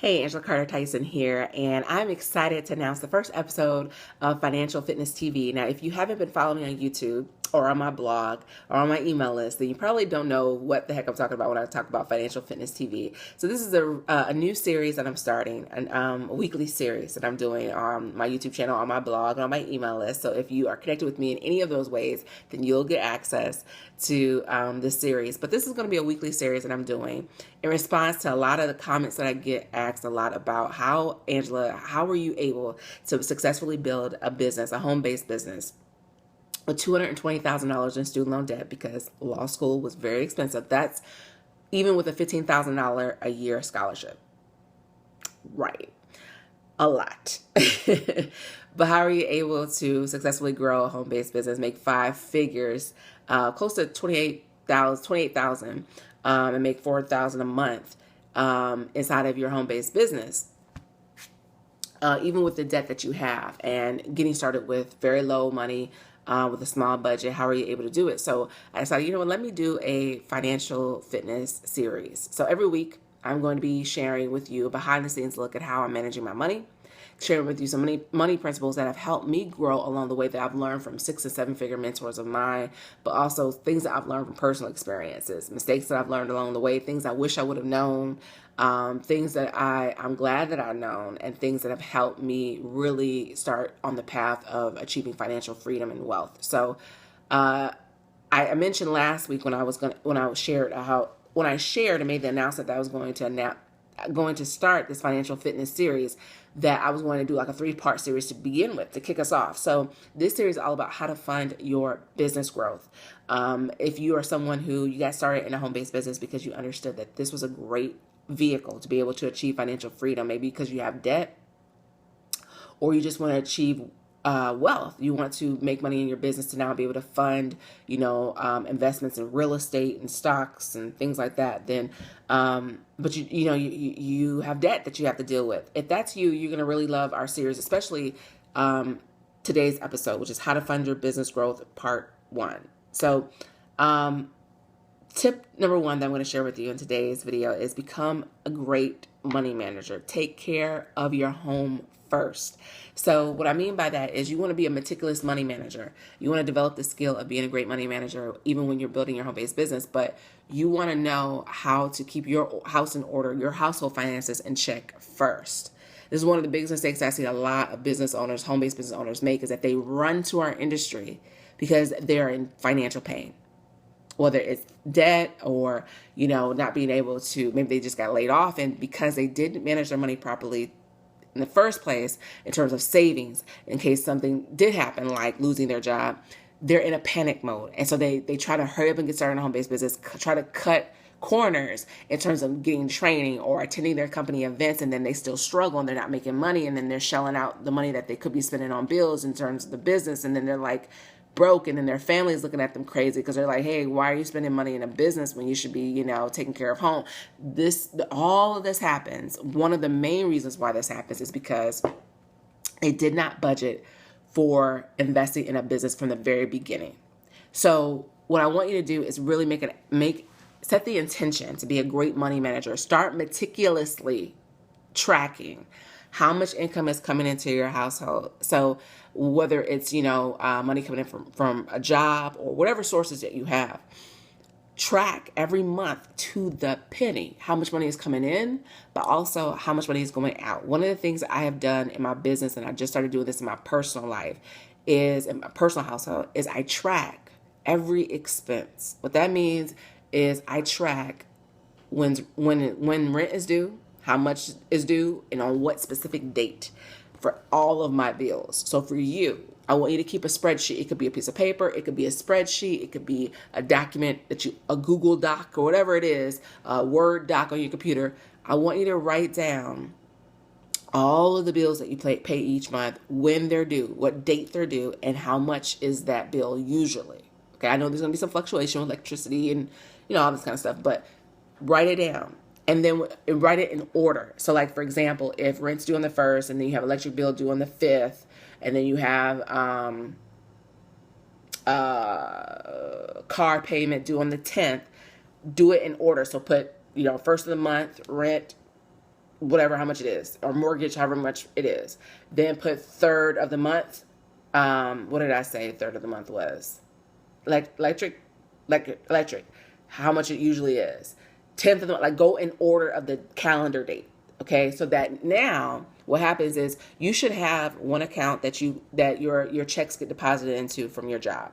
Hey, Angela Carter Tyson here, and I'm excited to announce the first episode of Financial Fitness TV. Now, if you haven't been following me on YouTube or on my blog or on my email list, then you probably don't know what the heck I'm talking about when I talk about Financial Fitness TV. So this is a new series that I'm starting, a weekly series that I'm doing on my YouTube channel, on my blog, and on my email list. So if you are connected with me in any of those ways, then you'll get access to this series. But this is going to be a weekly series that I'm doing in response to a lot of the comments that I get asked a lot about Angela, how were you able to successfully build a business, a home-based business, with $220,000 in student loan debt because law school was very expensive. That's even with a $15,000 a year scholarship. Right. A lot. But how are you able to successfully grow a home-based business, make five figures, close to 28,000, and make 4,000 a month inside of your home-based business? Even with the debt that you have and getting started with very low money, with a small budget, how are you able to do it? So I decided, you know what, let me do a financial fitness series. So every week I'm going to be sharing with you a behind the scenes look at how I'm managing my money, sharing with you some money principles that have helped me grow along the way that I've learned from 6 and 7 figure mentors of mine, but also things that I've learned from personal experiences, mistakes that I've learned along the way, things I wish I would have known, things that I'm glad that I've known, and things that have helped me really start on the path of achieving financial freedom and wealth. So I mentioned last week when I shared and made the announcement that I was going to start this financial fitness series, that I was going to do like a 3-part series to begin with, to kick us off. So this series is all about how to fund your business growth. If you are someone who you got started in a home-based business because you understood that this was a great vehicle to be able to achieve financial freedom, maybe because you have debt, or you just want to achieve wealth. You want to make money in your business to now be able to fund, investments in real estate and stocks and things like that. Then, but you have debt that you have to deal with. If that's you, you're going to really love our series, especially today's episode, which is how to fund your business growth, part 1. So, tip number 1 that I'm going to share with you in today's video is become a great money manager. Take care of your home first. So what I mean by that is you want to be a meticulous money manager. You want to develop the skill of being a great money manager even when you're building your home-based business, but you want to know how to keep your house in order, your household finances in check first. This is one of the biggest mistakes I see a lot of business owners, home-based business owners make, is that they run to our industry because they're in financial pain. Whether it's debt or, not being able to, maybe they just got laid off, and because they didn't manage their money properly in the first place in terms of savings in case something did happen, like losing their job, they're in a panic mode. And so they try to hurry up and get started in a home-based business, try to cut corners in terms of getting training or attending their company events, and then they still struggle and they're not making money, and then they're shelling out the money that they could be spending on bills in terms of the business, and then they're like broke, and then their family's looking at them crazy because they're like, hey, why are you spending money in a business when you should be, taking care of home? All of this happens. One of the main reasons why this happens is because they did not budget for investing in a business from the very beginning. So what I want you to do is really set the intention to be a great money manager. Start meticulously tracking how much income is coming into your household. So whether it's, money coming in from a job or whatever sources that you have, track every month to the penny how much money is coming in, but also how much money is going out. One of the things I have done in my business, and I just started doing this in my personal life, in my personal household, is I track every expense. What that means is I track when rent is due, how much is due, and on what specific date for all of my bills. So for you, I want you to keep a spreadsheet. It could be a piece of paper. It could be a spreadsheet. It could be a document a Google Doc or whatever it is, a Word doc on your computer. I want you to write down all of the bills that you pay each month, when they're due, what date they're due, and how much is that bill usually. Okay, I know there's going to be some fluctuation with electricity and, all this kind of stuff, but write it down. And then write it in order. So like, for example, if rent's due on the 1st, and then you have electric bill due on the 5th, and then you have car payment due on the 10th, do it in order. So put, 1st of the month, rent, whatever, how much it is, or mortgage, however much it is. Then put third of the month. What did I say third of the month was? Electric, how much it usually is. 10th of the month, like go in order of the calendar date. Okay, so that now what happens is you should have one account that your checks get deposited into from your job.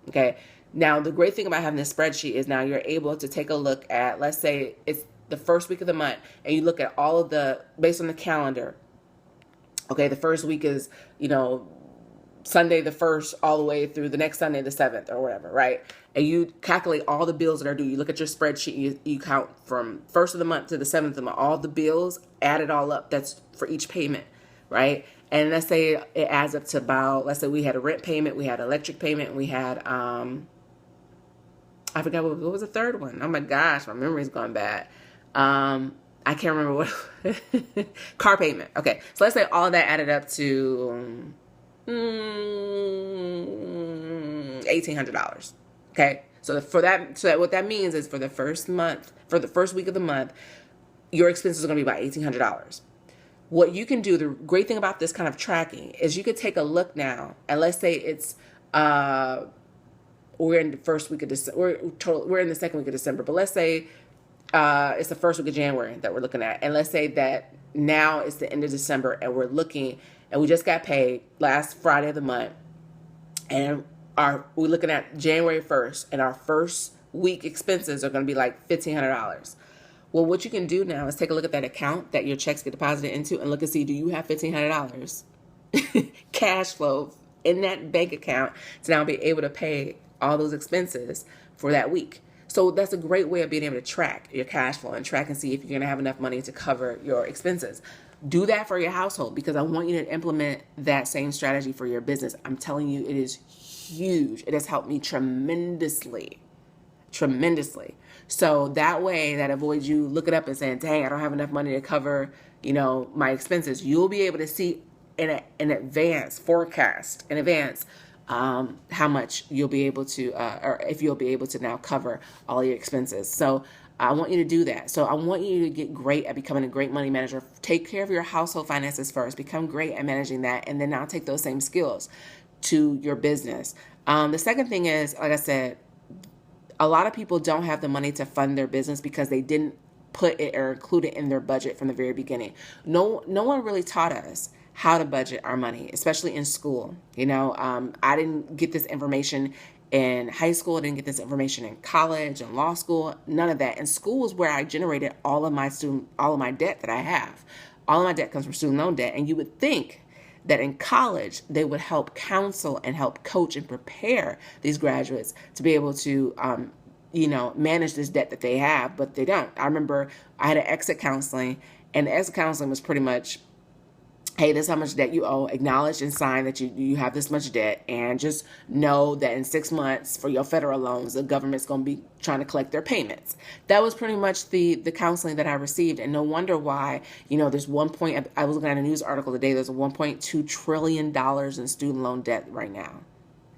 Okay, now the great thing about having this spreadsheet is now you're able to take a look at, let's say it's the first week of the month, and you look at all of the, based on the calendar. Okay, the first week is, Sunday the 1st all the way through the next Sunday the 7th or whatever, right? And you calculate all the bills that are due. You look at your spreadsheet, you count from 1st of the month to the 7th of the month, all the bills, add it all up. That's for each payment, right? And let's say it adds up to about, let's say we had a rent payment, we had electric payment, and we had, I forgot what was the third one. Oh my gosh, my memory's gone bad. I can't remember what, car payment. Okay, so let's say all of that added up to $1,800. Okay, so what that means is for the first week of the month, your expenses are going to be about $1,800. What you can do, the great thing about this kind of tracking is you could take a look now, and let's say it's we're in the first week of December, we're in the second week of December, but let's say it's the first week of January that we're looking at, and let's say that now it's the end of December, and we're looking. And we just got paid last Friday of the month. And we're looking at January 1st. And our first week expenses are going to be like $1,500. Well, what you can do now is take a look at that account that your checks get deposited into and look and see, do you have $1,500 cash flow in that bank account to now be able to pay all those expenses for that week? So that's a great way of being able to track your cash flow and track and see if you're going to have enough money to cover your expenses. Do that for your household, because I want you to implement that same strategy for your business. I'm telling you, it is huge. It has helped me tremendously. So that way, that avoids you looking up and saying, dang, I don't have enough money to cover, my expenses. You'll be able to see in advance, forecast in advance, how much you'll be able to, or if you'll be able to now cover all your expenses. So I want you to do that. So I want you to get great at becoming a great money manager. Take care of your household finances first. Become great at managing that. And then now take those same skills to your business. The second thing is, like I said, a lot of people don't have the money to fund their business because they didn't put it or include it in their budget from the very beginning. No one really taught us how to budget our money, especially in school. I didn't get this information in high school. I didn't get this information in college and law school. None of that. And school is where I generated all of my debt that I have. All of my debt comes from student loan debt. And you would think that in college they would help counsel and help coach and prepare these graduates to be able to, manage this debt that they have, but they don't. I remember I had an exit counseling, and the exit counseling was pretty much, hey, this is how much debt you owe. Acknowledge and sign that you have this much debt, and just know that in 6 months for your federal loans, the government's going to be trying to collect their payments. That was pretty much the counseling that I received, and no wonder why, there's I was looking at a news article today, there's $1.2 trillion in student loan debt right now.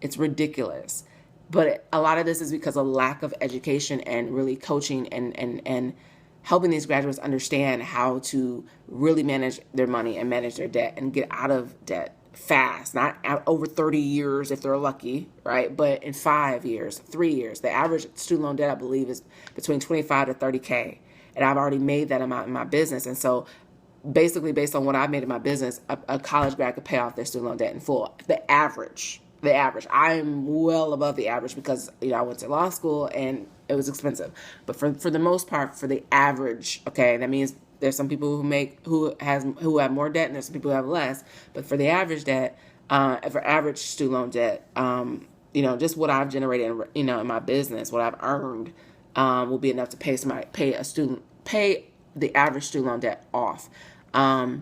It's ridiculous. But a lot of this is because of lack of education and really coaching and helping these graduates understand how to really manage their money and manage their debt and get out of debt fast, not over 30 years if they're lucky, right? But in 5 years, 3 years. The average student loan debt, I believe, is between 25 to 30K. And I've already made that amount in my business. And so basically, based on what I've made in my business, a college grad could pay off their student loan debt in full. The average. I'm well above the average because, I went to law school and it was expensive. But for the most part, for the average, okay, that means there's some people who have more debt and there's some people who have less. But for the average debt, for average student loan debt, just what I've generated, in my business, what I've earned, will be enough to pay the average student loan debt off. But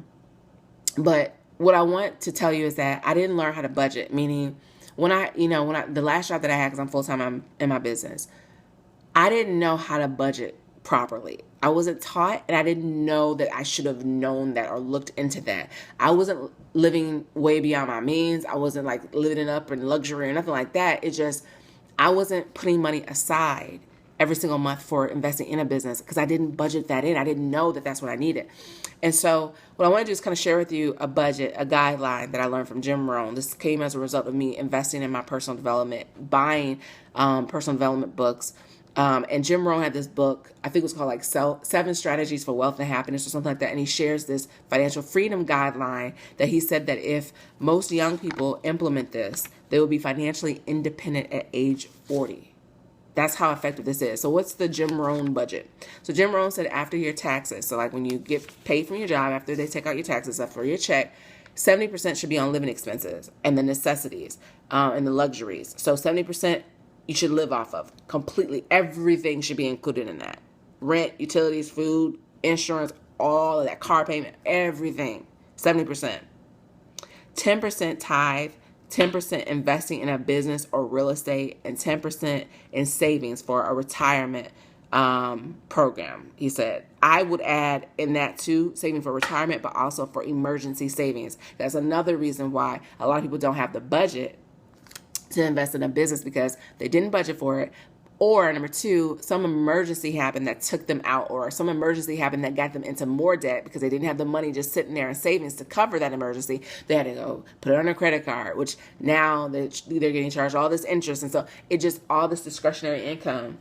what I want to tell you is that I didn't learn how to budget, meaning the last job that I had, because I'm full-time in my business, I didn't know how to budget properly. I wasn't taught, and I didn't know that I should have known that or looked into that. I wasn't living way beyond my means. I wasn't like living it up in luxury or nothing like that. It's just, I wasn't putting money aside every single month for investing in a business because I didn't budget that in. I didn't know that that's what I needed. And so what I want to do is kind of share with you a budget, a guideline that I learned from Jim Rohn. This came as a result of me investing in my personal development, buying personal development books. And Jim Rohn had this book, I think it was called like 7 Strategies for Wealth and Happiness or something like that. And he shares this financial freedom guideline that he said that if most young people implement this, they will be financially independent at age 40. That's how effective this is. So what's the Jim Rohn budget? So Jim Rohn said after your taxes, so like when you get paid from your job, after they take out your taxes, for your check, 70% should be on living expenses and the necessities and the luxuries. So 70% you should live off of completely. Everything should be included in that. Rent, utilities, food, insurance, all of that, car payment, everything, 70%. 10% tithe, 10% investing in a business or real estate, and 10% in savings for a retirement program. He said, I would add in that too, saving for retirement, but also for emergency savings. That's another reason why a lot of people don't have the budget to invest in a business because they didn't budget for it. Or number 2, some emergency happened that took them out, or some emergency happened that got them into more debt because they didn't have the money just sitting there in savings to cover that emergency. They had to go put it on a credit card, which now they're getting charged all this interest. And so it just, all this discretionary income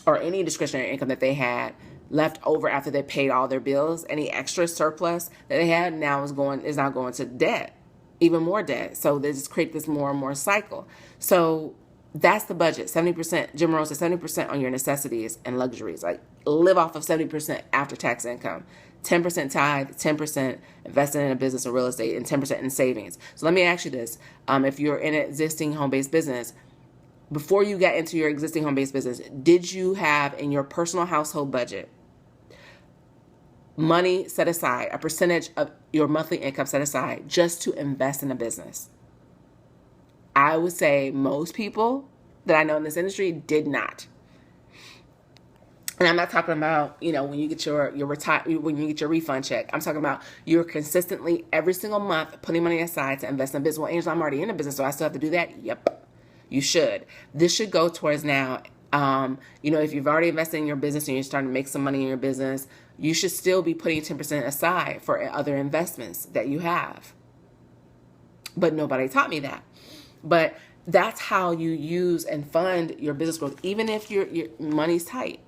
or any discretionary income that they had left over after they paid all their bills, any extra surplus that they had now is now going to debt, even more debt. So they just create this more and more cycle. So that's the budget. 70%, Jim Rohn says 70% on your necessities and luxuries. Like live off of 70% after tax income. 10% tithe, 10% invested in a business or real estate, and 10% in savings. So let me ask you this. If you're in an existing home-based business, before you got into your existing home-based business, did you have in your personal household budget money set aside, a percentage of your monthly income set aside just to invest in a business? I would say most people that I know in this industry did not. And I'm not talking about, when you get when you get your refund check. I'm talking about you're consistently every single month putting money aside to invest in a business. Well, Angel, I'm already in a business, so I still have to do that? Yep, you should. This should go towards now. If you've already invested in your business and you're starting to make some money in your business, you should still be putting 10% aside for other investments that you have. But nobody taught me that. But that's how you use and fund your business growth, even if your money's tight.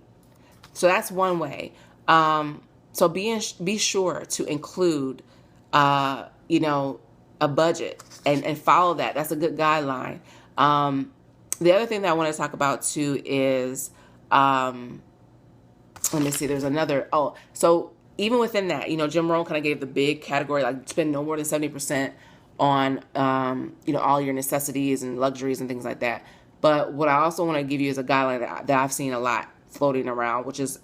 So that's one way. So be sure to include, a budget and follow that. That's a good guideline. The other thing that I want to talk about too is, let me see, there's another, so even within that, Jim Rohn kind of gave the big category, like spend no more than 70% on, all your necessities and luxuries and things like that. But what I also want to give you is a guideline that I've seen a lot floating around, which is,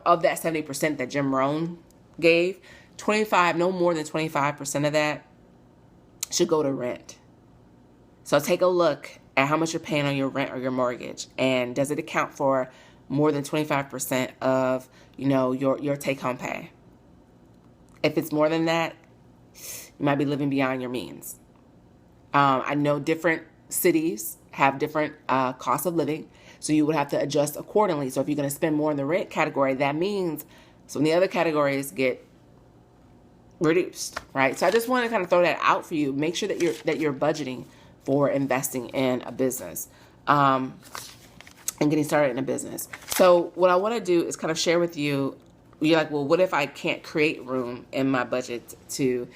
of that 70% that Jim Rohn gave, no more than 25% of that should go to rent. So take a look at how much you're paying on your rent or your mortgage, and does it account for more than 25% of, your take-home pay? If it's more than that, you might be living beyond your means. I know different cities have different costs of living, so you would have to adjust accordingly. So if you're going to spend more in the rent category, that means some of the other categories get reduced, right? So I just want to kind of throw that out for you. Make sure that you're budgeting for investing in a business and getting started in a business. So what I want to do is kind of share with you. You're like, well, what if I can't create room in my budget to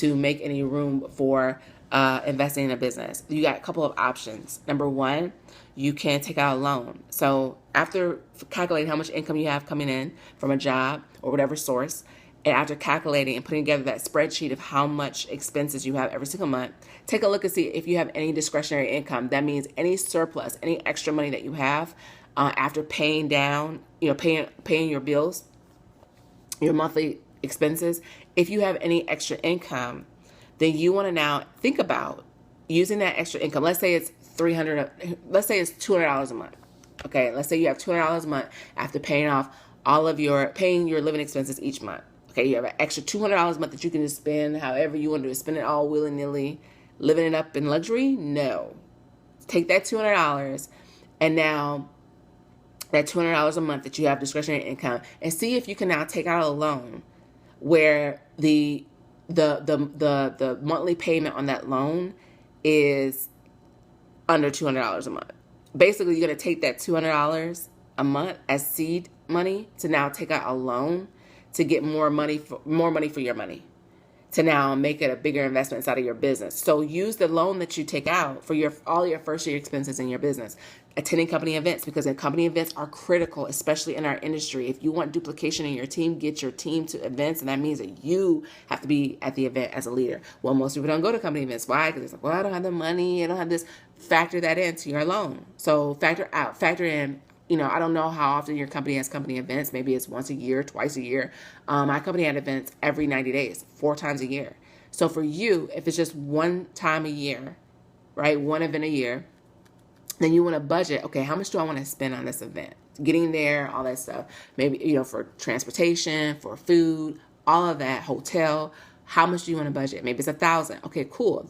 make any room for investing in a business? You got a couple of options. Number 1, you can take out a loan. So after calculating how much income you have coming in from a job or whatever source, and after calculating and putting together that spreadsheet of how much expenses you have every single month, take a look and see if you have any discretionary income. That means any surplus, any extra money that you have after paying down, paying your bills, your monthly expenses. If you have any extra income, then you want to now think about using that extra income. Let's say it's $200 a month. Okay, let's say you have $200 a month after paying off paying your living expenses each month. Okay, you have an extra $200 a month that you can just spend however you want to spend it all willy-nilly, living it up in luxury. No, take that $200 and now that $200 a month that you have discretionary income, and see if you can now take out a loan where the monthly payment on that loan is under $200 a month. Basically, you're going to take that $200 a month as seed money to now take out a loan to get more money for your money, to now make it a bigger investment inside of your business. So use the loan that you take out for all your first year expenses in your business. Attending company events, because company events are critical, especially in our industry. If you want duplication in your team, get your team to events, and that means that you have to be at the event as a leader. Well, most people don't go to company events. Why? Because it's like, well, I don't have the money, I don't have this. Factor that into your loan. So factor in, I don't know how often your company has company events. Maybe it's once a year, twice a year. My company had events every 90 days, 4 times a year. So for you, if it's just one time a year, right, one event a year, then you want to budget, okay, how much do I want to spend on this event? Getting there, all that stuff. Maybe, for transportation, for food, all of that, hotel. How much do you want to budget? Maybe it's $1,000. Okay, cool.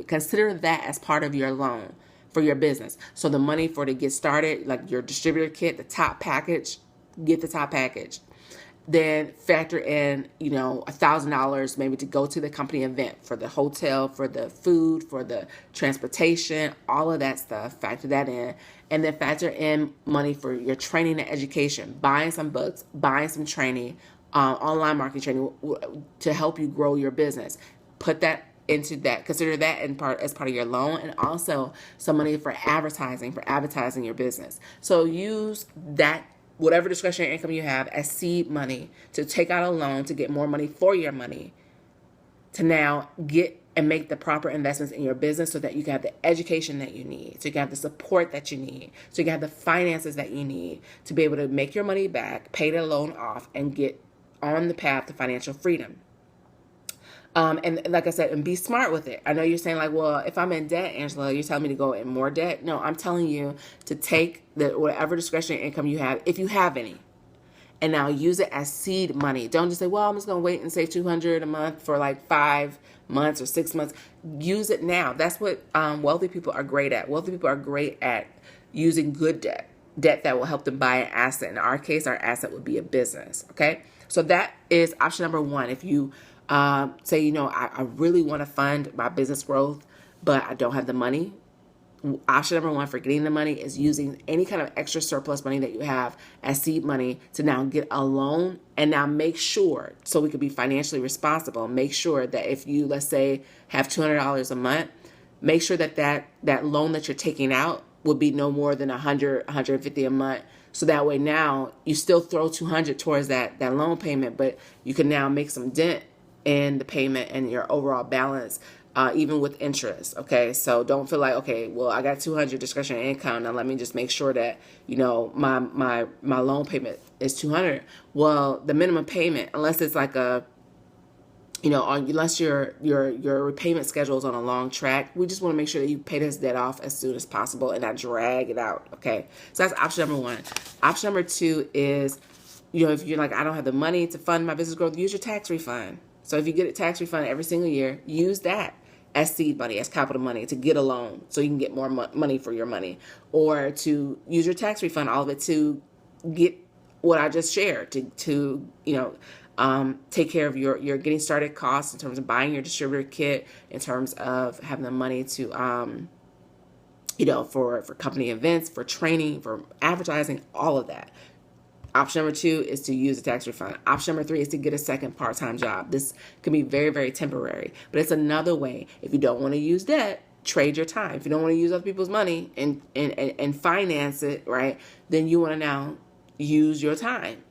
Consider that as part of your loan for your business. So the money to get started, like your distributor kit, the top package, get the top package. Then factor in, $1,000 maybe to go to the company event, for the hotel, for the food, for the transportation, all of that stuff. Factor that in. And then factor in money for your training and education, buying some books, buying some training, online marketing training to help you grow your business. Put that into that. Consider that as part of your loan, and also some money for advertising your business. So use that, whatever discretionary income you have, as seed money to take out a loan to get more money for your money, to now get and make the proper investments in your business so that you can have the education that you need, so you can have the support that you need, so you can have the finances that you need to be able to make your money back, pay the loan off, and get on the path to financial freedom. And like I said, and be smart with it. I know you're saying like, well, if I'm in debt, Angela, you're telling me to go in more debt. No, I'm telling you to take whatever discretionary income you have, if you have any, and now use it as seed money. Don't just say, well, I'm just going to wait and save $200 a month for like 5 months or 6 months. Use it now. That's what wealthy people are great at. Wealthy people are great at using good debt that will help them buy an asset. In our case, our asset would be a business. Okay. So that is option number 1. If you say, I really want to fund my business growth, but I don't have the money. Option number 1 for getting the money is using any kind of extra surplus money that you have as seed money to now get a loan, and now make sure, so we could be financially responsible, make sure that if you, let's say, have $200 a month, make sure that loan that you're taking out would be no more than $100, $150 a month. So that way now you still throw $200 towards that loan payment, but you can now make some dent in the payment and your overall balance, even with interest. Okay, so don't feel like, okay, well, I got $200 discretionary income, now let me just make sure that my loan payment is $200. Well, the minimum payment, unless it's like unless your repayment schedule is on a long track, we just want to make sure that you pay this debt off as soon as possible and not drag it out. Okay, so that's option number 1. Option number 2 is, if you're like, I don't have the money to fund my business growth, use your tax refund. So if you get a tax refund every single year, use that as seed money, as capital money, to get a loan so you can get more money for your money, or to use your tax refund, all of it, to get what I just shared, to take care of your getting started costs in terms of buying your distributor kit, in terms of having the money to for company events, for training, for advertising, all of that. Option number 2 is to use a tax refund. Option number 3 is to get a second part-time job. This can be very, very temporary, but it's another way. If you don't want to use debt, trade your time. If you don't want to use other people's money and finance it, right, then you want to now use your time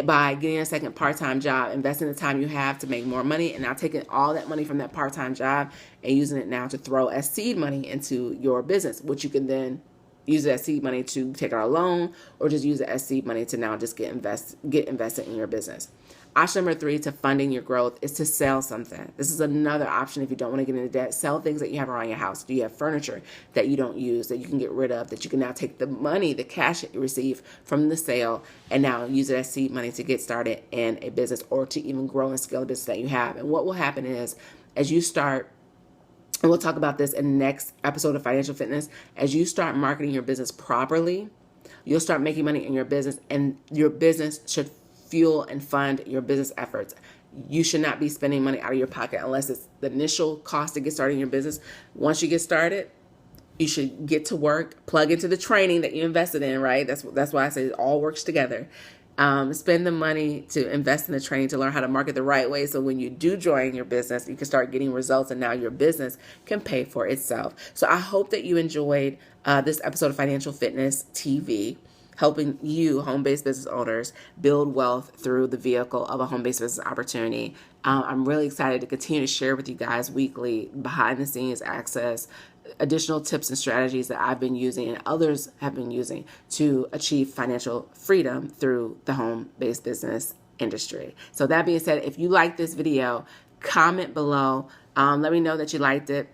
by getting a second part-time job, investing the time you have to make more money, and now taking all that money from that part-time job and using it now to throw as seed money into your business, which you can then use it as seed money to take out a loan, or just use it as seed money to now just get invested in your business. Option number 3 to funding your growth is to sell something. This is another option if you don't want to get into debt. Sell things that you have around your house. Do you have furniture that you don't use that you can get rid of, that you can now take the money, the cash that you receive from the sale, and now use it as seed money to get started in a business, or to even grow and scale the business that you have. And what will happen is, as you start, and we'll talk about this in the next episode of Financial Fitness, as you start marketing your business properly, You'll start making money in your business, and your business should fuel and fund your business efforts. You should not be spending money out of your pocket unless it's the initial cost to get started in your business. Once you get started, you should get to work, plug into the training that you invested in, right? That's why I say it all works together. Spend the money to invest in the training to learn how to market the right way. So when you do join your business, you can start getting results, and now your business can pay for itself. So I hope that you enjoyed this episode of Financial Fitness TV, helping you home-based business owners build wealth through the vehicle of a home-based business opportunity. I'm really excited to continue to share with you guys weekly behind-the-scenes access, additional tips and strategies that I've been using and others have been using to achieve financial freedom through the home-based business industry. So that being said, if you like this video, comment below. Let me know that you liked it.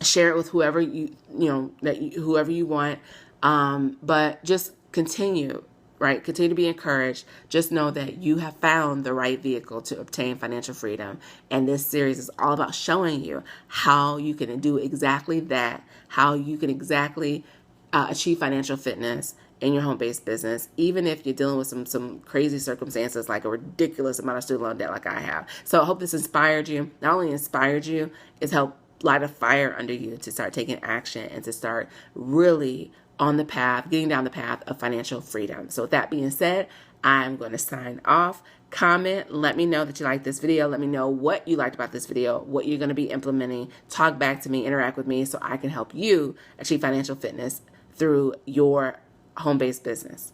Share it with whoever whoever you want. But just continue to be encouraged. Just know that you have found the right vehicle to obtain financial freedom. And this series is all about showing you how you can do exactly that, how you can exactly achieve financial fitness in your home-based business, even if you're dealing with some crazy circumstances like a ridiculous amount of student loan debt like I have. So I hope this inspired you. Not only inspired you, it's helped light a fire under you to start taking action and to start really on the path, getting down the path of financial freedom. So with that being said, I'm going to sign off. Comment, let me know that you liked this video. Let me know what you liked about this video, what you're going to be implementing. Talk back to me, interact with me so I can help you achieve financial fitness through your home-based business.